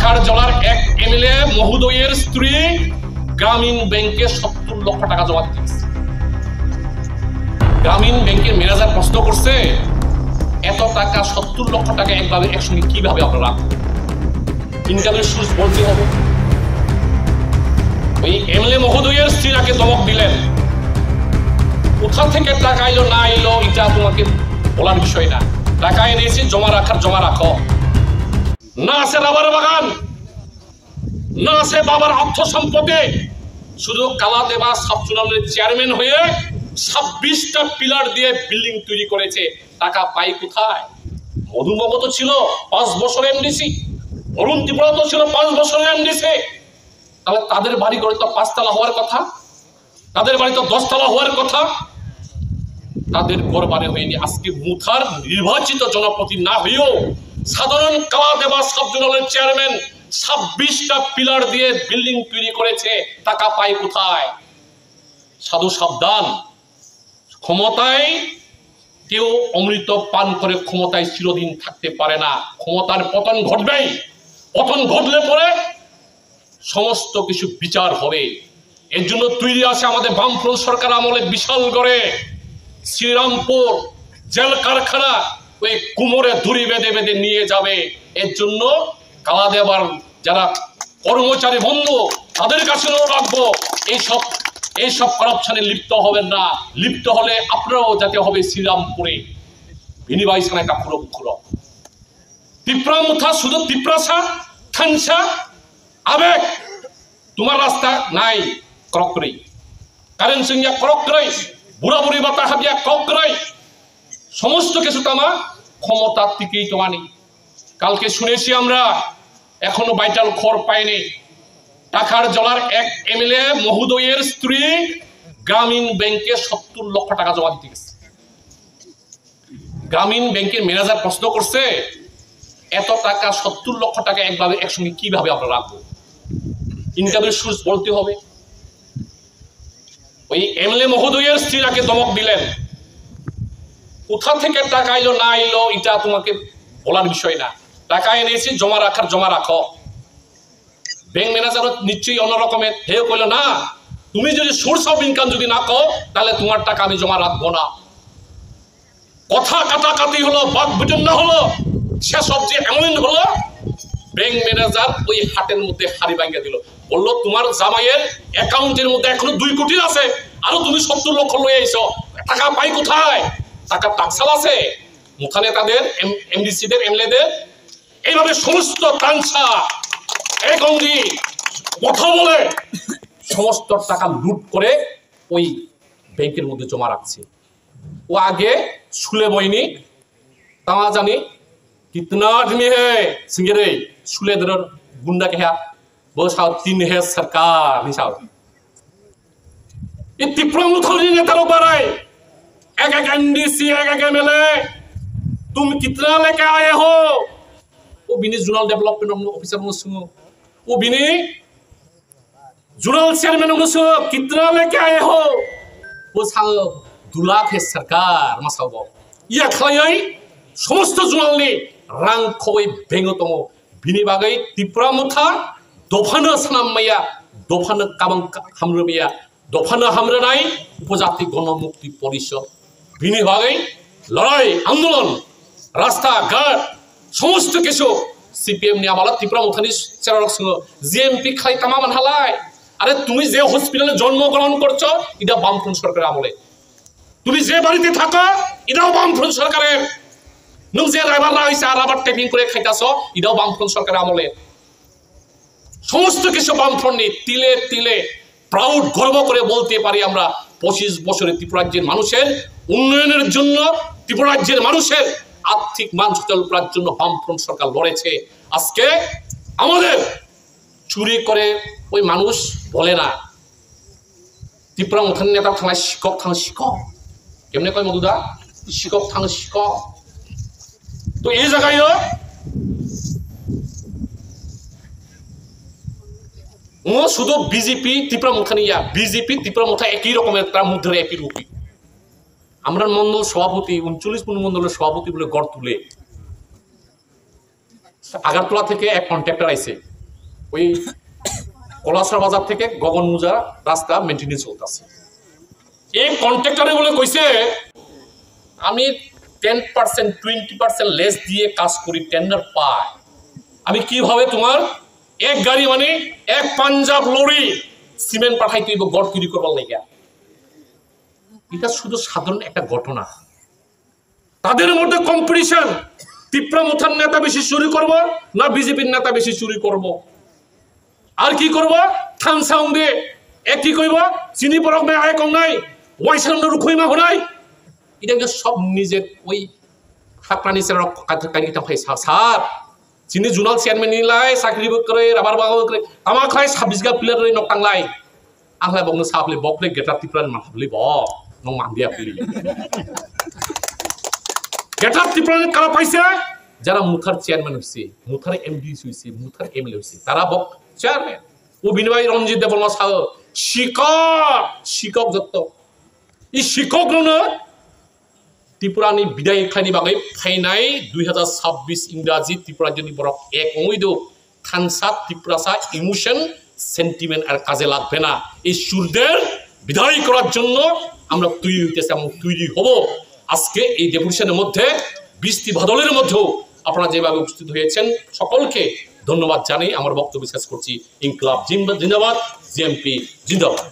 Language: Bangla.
টাকার জলার এক এমএলএ মহোদয়ের স্ত্রী গ্রামীণ ব্যাংকে 70 লক্ষ টাকা জমা দিয়েছে। গ্রামীণ ব্যাংকের ম্যানেজার প্রশ্ন করছে, এত টাকা 70 লক্ষ টাকা একভাবে একসঙ্গে কিভাবে আপনারা ইনকামের সোর্স বলতে হবে। ওই এমএলএ মহোদয়ের স্ত্রীরাকে ধমক দিলেন, কোথা থেকে টাকা এলো না এলো এটা তোমাকে বলার বিষয় না, টাকা এনেছি জমা রাখো। না আছে রাবার বাগান, না আছে বাবার অর্থ সম্পদে, শুধু কালাদেবা সাবজোনালের চেয়ারম্যান হয়ে 26টা পিলার দিয়ে বিল্ডিং তৈরি করেছে। টাকা পাই কোথায়? মধুমগত ছিল 5 বছর এমডিসি, অরুণ ত্রিপুরা তো ছিল 5 বছরের এমডিসি। তাহলে তাদের বাড়ি ঘরে তো 5 তলা হওয়ার কথা, তাদের বাড়ি তো 10 তলা হওয়ার কথা। তাদের ঘর বাড়ি হয়নি। আজকে মুথার নির্বাচিত জনপ্রতিনিধি না হয়েও সাধারণ কালাদেবা সাবজোনালের চেয়ারম্যান 26টা পিলার দিয়ে বিল্ডিং তৈরি করেছে। টাকা পাই কোথায়? সাধু সাবধান, ক্ষমতায় কেউ অমৃত পান করে ক্ষমতায় চিরদিন থাকতে পারে না। ক্ষমতার পতন ঘটবেই, পতন ঘটলে পরে সমস্ত কিছু বিচার হবে। এর জন্য তৈরি আছে আমাদের বামফ্রন্ট সরকার আমলে বিশাল গড়ে শ্রীরামপুর জেল কারখানা, ওই কুমোরে দড়ি বেঁধে বেঁধে নিয়ে যাবে। এর জন্য কালাদেবার যারা কর্মচারী বন্ধু তাদের কাছে রাখবো, এইসব করাপশনে লিপ্ত হবেন না। লিপ্ত হলে আপনারাও যাতে হবে শ্রীরামপুরে বিনিবাই সানাটা পুরো মুখর তিপ্রা মুথা, শুধু তিপ্রাসা থানসা আবেগ। তোমার রাস্তা নাই ক্রকরাই, কারেন্ট সিংয়া ক্রকরাই, বুড়া বুড়ি বাতা হাবিয়া ক্রকরাই, সমস্ত কিছু তামা ক্ষমতার দিকেই তোমানি। কালকে শুনেছি আমরা, এখনো ভাইটাল খবর পাইনি, টাকার জলার এক এমএলএ মহোদয়ের স্ত্রী গ্রামীণ ব্যাংকে 70 লক্ষ টাকা জমা দিতে গেছে। গ্রামীণ ব্যাংকের ম্যানেজার প্রশ্ন করছে, এত টাকা 70 লক্ষ টাকা একভাবে একসঙ্গে কিভাবে আপনারা রাখবো? ইনকামের সোর্স বলতে হবে। ওই এমএলএ মহোদয়ের স্ত্রীরাকে ধমক দিলেন, কোথা থেকে টাকা এলো না এলো এটা তোমাকে বলার বিষয় না, টাকা এনেছি জমা রাখো। ব্যাংক ম্যানেজারও নিশ্চয়ই অন্যরকমের হেও কইল, না তুমি যদি সোর্স অফ ইনকাম যদি না কো তাহলে তোমার টাকা আমি জমা রাখবো না। কথা কাটাকাটি হলো, বাক বিতন্ডা হলো, সেসব যে এমন হলো, ব্যাংক ম্যানেজার ওই হাটের মধ্যে হাড়ি ভাঙিয়ে দিল। বললো, তোমার জামাইয়ের অ্যাকাউন্টের মধ্যে এখনো 2 কোটি আছে, আরো তুমি 70 লক্ষ লয়ে আইছো, টাকা পাই কোথায়? টাকা টাকসাল আছে মুখানে তাদের এমডিসিদের এমএলএদের। এইভাবে সমস্ত তানসা একঙ্গি কথা বলে সমস্ত টাকা লুট করে ওই ব্যাংকের মধ্যে জমা রাখছে। ও আগে শুলে বইনি, তামা জানি कितना आदमी है सिंगरे सुले दर गुंडा के वो साव 3 है सरकार नहीं साव ये तिप्रा मुथली ने तारो बराय एक एनडीसी एक एमएलए तुम कितना लेके आए हो? वो बिनी जोनल डेवलपमेंट ऑफिसर मुसुंगो, वो बिनी जोनल चेयरमैन मुसुंगो कितना लेके आए हो? वो साव 2 लाख है सरकार मसावो ये खाई समस्त जोनलनि रां खबै बेंगतम बिनि बागै त्रिपुरा मुथा दफानो सानामैया दफानो काबां हामरमिया दफानो हामरनाय उपजाति गणमुक्ति परिषद बिनि बागै लड़ाई आंदोलन रास्ता घाट समस्त किछु सीपीएम नि आमाला त्रिपुरा मुथानि सेरारक संग जीएमपी खाइ तामामान हालाय। आरे तुमि जे हस्पिटाले जन्मग्रहण करছো এটা বামফ্রন্ট সরকারের আমলে, তুমি যে বাড়িতে থাকো এটাও বামফ্রন্ট সরকারের, नों जे राइबार हইছে আর আবার টেপিং করে খাইতাছো এটাও বামফ্রন্ট সরকারের আমলে। সমস্ত কিছু বামফ্রন্টই তিলে তিলে প্রাউড গর্ব করে বলতে পারি আমরা 25 বছরে ত্রিপুরা রাজ্যের মানুষের উন্নয়নের জন্য, ত্রিপুরা রাজ্যের মানুষের আর্থিক মান সচল করার জন্য বামফ্রন্ট সরকার লড়েছে। আজকে আমাদের চুরি করে ওই মানুষ বলে না, ত্রিপুরা মুথান নেতা থানায় শিক্ষক কেমনে কয় মধুদা, শিক্ষক থানা শিক্ষক। তো এই জায়গায় ও শুধু বিজেপি ত্রিপুরা মুথানিয়া বিজেপি ত্রিপুরা মুথা একই রকমের, তার মধ্যে একই রূপী। আমরা মন্ডল সভাপতি 39 মন্ডলের সভাপতি বলে গড় তুলে আগারতলা থেকে এক কন্ট্রাক্টর আইছে, ওই কলাসরা বাজার থেকে গগন মুজা রাস্তা মেনটেনেন্স চলতেছে। এই কন্ট্রাক্টরে বলে কইছে আমি 10% 20% লেস দিয়ে কাজ করি, টেন্ডার পাই। আমি কিভাবে তোমার এক গাড়ি মানে এক পাঞ্জাব লরি সিমেন্ট পাঠাই তুই গড় তৈরি করবার লাগে? এটা শুধু সাধারণ একটা ঘটনা। তাদের মধ্যে কম্পিটিশন, ত্রিপুরা মুথার নেতা বেশি চুরি করব না বিজেপির নেতা বেশি চুরি করব, আর কি করব থান সাউন্ডে একই কইব চিনি পরক নাই আয় কম নাই ওয়াই সাউন্ডের খুইমা হনাই। এটা সব নিজের ওই হাকরানি স্যার চিনি জোনাল চেয়ারম্যান নিলাই চাকরি করে রাবার বাগান করে আমার খাই 26 গা প্লেয়ার নকটাংলাই আহলাই বংনো সাপলি বকলে গেটা ত্রিপুরার মাথাবলি ব নং মান্দিয়া প্লি গেটা ত্রিপুরার কারা পাইছে যারা মুথার চেয়ারম্যান হইছে, মুথার এমডি হইছে, মুথার এমএলএ হইছে, তারা বক চেয়ারম্যান ও বিনিময় রঞ্জিত দেববর্মা সাহ শিক্ষক যত এই শিক্ষক ত্রিপুরানি বিদায় খানি বাগै फाइनाय 2026 इंराजी ত্রিপুরা জনি বরক এক অমৈদ থানসা ত্রিপুরাসা ইমোশন সেন্টিমেন্ট আর কাজে লাগবে না। এই সুরদের বিদায় করার জন্য আমরা তৈরি হইতেছি এবং তৈরি হব। আজকে এই ডেপুটেশনের মধ্যে বৃষ্টি বাদলের মধ্যেও আপনারা যেভাবে উপস্থিত হয়েছেন সকলকে ধন্যবাদ জানাই আমার বক্তব্য শেষ করছি। ইনকলাব জিন্দাবাদ, জিএমপি জিন্দাবাদ।